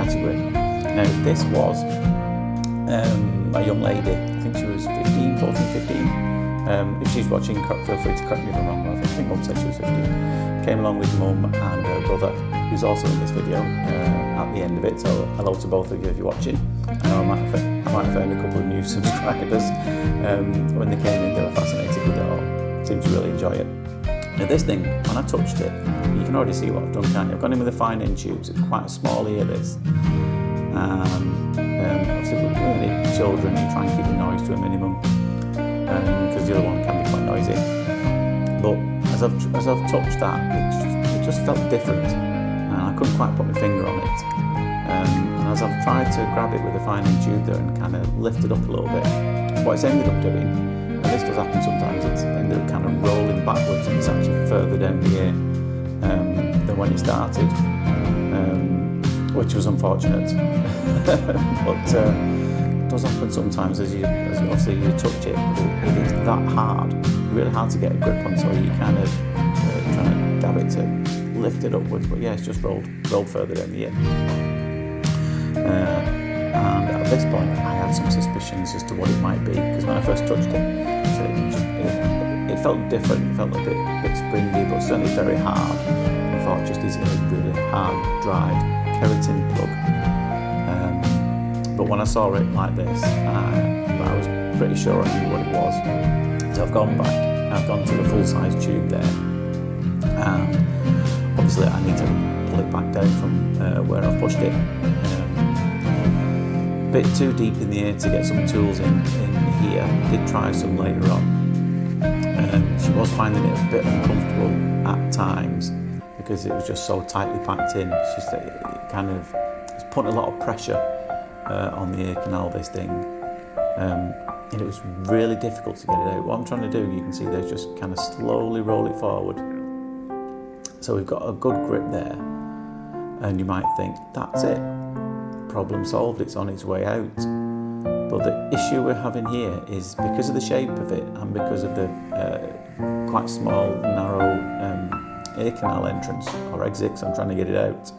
category. Now this was a young lady, I think she was 15, 14, 15. If she's watching, feel free to correct me if I'm wrong, but I think Mum said she was 15. Came along with Mum and her brother, who's also in this video at the end of it, so hello to both of you if you're watching. I know I might have found a couple of new subscribers. When they came in, they were fascinated with it all, seemed to really enjoy it. Now this thing, when I touched it, you can already see what I've done, can't you? I've gone in with the fine end tubes, it's quite a small ear this. Obviously with really children, you try and keep the noise to a minimum, because the other one can be quite noisy. But as I've touched that, it just felt different, and I couldn't quite put my finger on it. And as I've tried to grab it with the fine end tube there and kind of lift it up a little bit, what it's ended up doing, and this does happen sometimes, it's ended up kind of rolling backwards, and it's actually further down the ear than when it started, which was unfortunate. But it does happen sometimes as you obviously you touch it. If it's that hard, it's really hard to get a grip on, so you kind of trying to dab it to lift it upwards. But yeah, it's just rolled further down the ear. And at this point, I had some suspicions as to what it might be, because when I first touched it, so it felt different. It felt a bit springy, but certainly very hard. I thought, just is it a really hard, dried keratin plug? But when I saw it like this, I was pretty sure I knew what it was. So I've gone back, I've gone to the full-size tube there, and obviously I need to pull it back down from where I've pushed it. A bit too deep in the ear to get some tools in here. I did try some later on. She was finding it a bit uncomfortable at times because it was just so tightly packed in. She said it kind of was putting a lot of pressure on the ear canal, this thing, and it was really difficult to get it out. What I'm trying to do, you can see there's just kind of slowly roll it forward. So we've got a good grip there, and you might think, that's it, problem solved, it's on its way out. But the issue we're having here is because of the shape of it and because of the quite small, narrow ear canal entrance or exit, because I'm trying to get it out,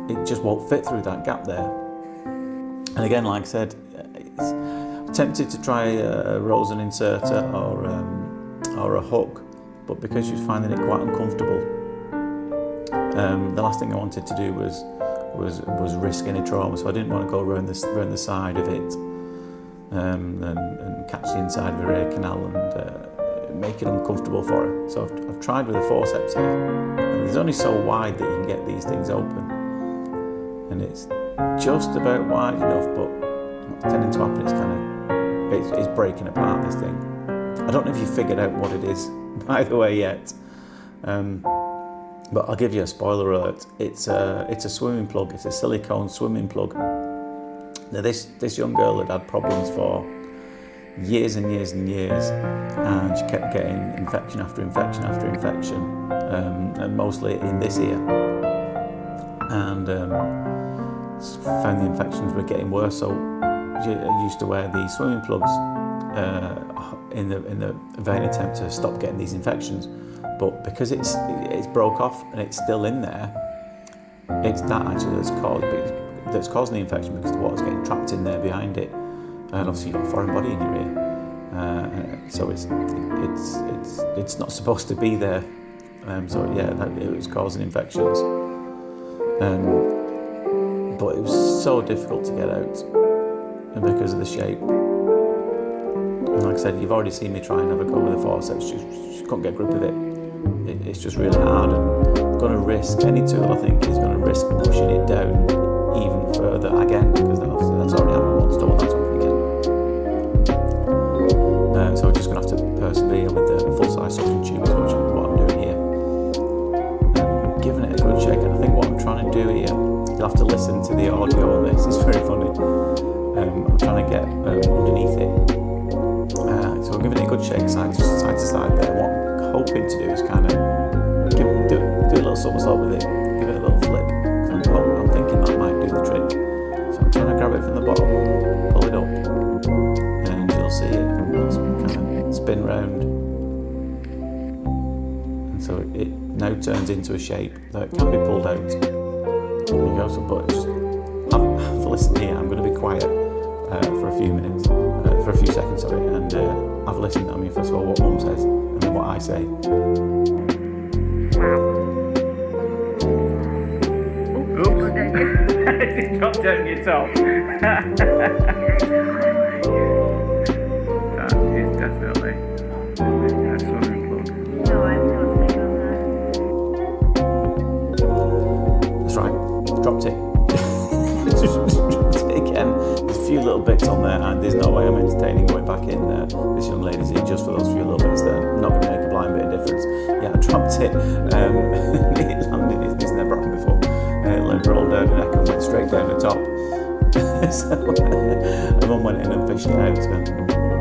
it just won't fit through that gap there. And again, like I said, I'm tempted to try a Rosen inserter or a hook, but because she was finding it quite uncomfortable, the last thing I wanted to do was risk any trauma, so I didn't want to go around the side of it and catch the inside of her ear canal and make it uncomfortable for her. So I've tried with a forceps here, and it's only so wide that you can get these things open, and it's just about wide enough, but what's tending to happen is it's breaking apart, this thing. I don't know if you figured out what it is, by the way, yet. But I'll give you a spoiler alert. It's a swimming plug. It's a silicone swimming plug. Now this young girl had problems for years and years and years, and she kept getting infection after infection after infection, and mostly in this ear. And found the infections were getting worse, so I used to wear these swimming plugs in the vain attempt to stop getting these infections. But because it's broke off and it's still in there, it's that actually that's causing the infection, because the water's getting trapped in there behind it, and obviously you've got a foreign body in your ear, so it's not supposed to be there. So yeah, it was causing infections, but it was so difficult to get out, and because of the shape. And like I said, you've already seen me try and have a go with the forceps. She couldn't get a grip of it. It's just really hard, and I'm going to risk any tool, I think, is going to risk pushing it down even further again, because obviously that's already happened once, don't want that to happen again. So we're just going to have to persevere with the full-size suction tube, which is what I'm doing here. Giving it a good shake, and I think what I'm trying to do here, you'll have to listen to the audio on this, it's very funny. I'm trying to get underneath it. So I'm giving it a good shake side to side there. What I'm hoping to do is kind of do a little somersault with it, give it a little flip. So I'm thinking that might do the trick. So I'm trying to grab it from the bottom, pull it up, and you'll see it kind of spin round. And so it now turns into a shape that can be pulled out. There you go, so, but just have a listen here. I'm going to be quiet for a few minutes, for a few seconds, sorry, and have a listen. I mean, first of all, what Mum says, and then what I say. It dropped down your top. That is definitely a swimming plug. No, I'm not staying on that. That's right, dropped it. Dropped it again. There's a few little bits on there, and there's no way I'm entertaining going back in this young lady's ear just for those few little bits there. Not going to make a blind bit of difference. Yeah, I dropped it. It landed, it's never happened before. It rolled down the neck and went straight down the top. So my mum went in and fished it out, and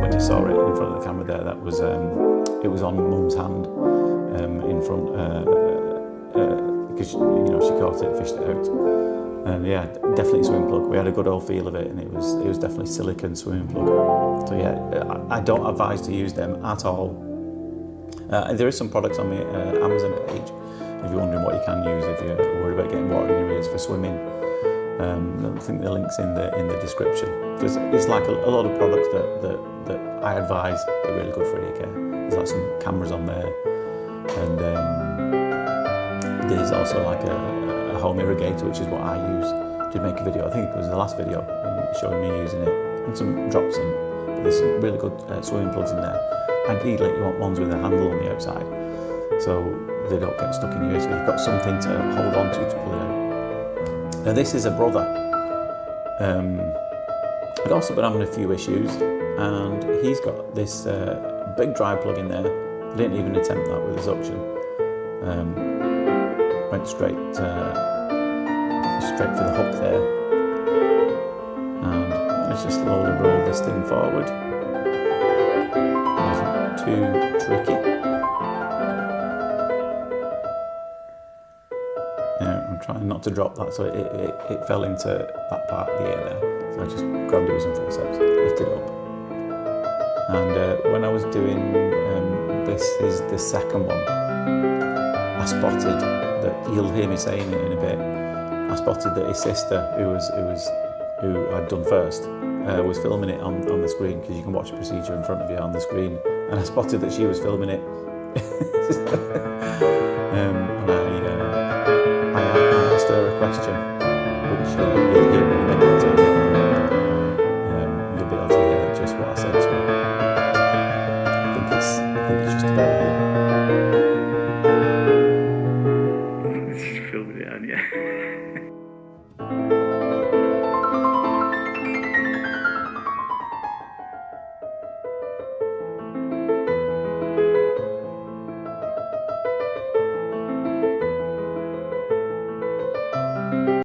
when you saw it in front of the camera there, that was it was on Mum's hand in front because she caught it, fished it out, and yeah, definitely a swimming plug. We had a good old feel of it, and it was definitely silicone swimming plug. So yeah, I don't advise to use them at all. There is some products on the Amazon page. If you're wondering what you can use if you're worried about getting water in your ears for swimming, I think the link's in the description. It's like a lot of products that I advise are really good for ear care. There's like some cameras on there, and there's also like a home irrigator, which is what I use. Did make a video, I think it was the last video, showing me using it, and some drops in. But there's some really good swimming plugs in there. Ideally, you want ones with a handle on the outside, so they don't get stuck in your ear, so you've got something to hold on to pull it out. Now this is a brother. I'd also been having a few issues, and he's got this big dry plug in there. I didn't even attempt that with the suction. Went straight for the hook there, and let's just slowly roll this thing forward. Wasn't too tricky. I'm trying not to drop that, so it fell into that part of the ear there. So I just grabbed it with some forceps, lifted it up. And when I was doing, this is the second one, I spotted that, you'll hear me saying it in a bit, I spotted that his sister, who I'd done first, was filming it on the screen, because you can watch the procedure in front of you on the screen, and I spotted that she was filming it. And I asked her a question, which you'll hear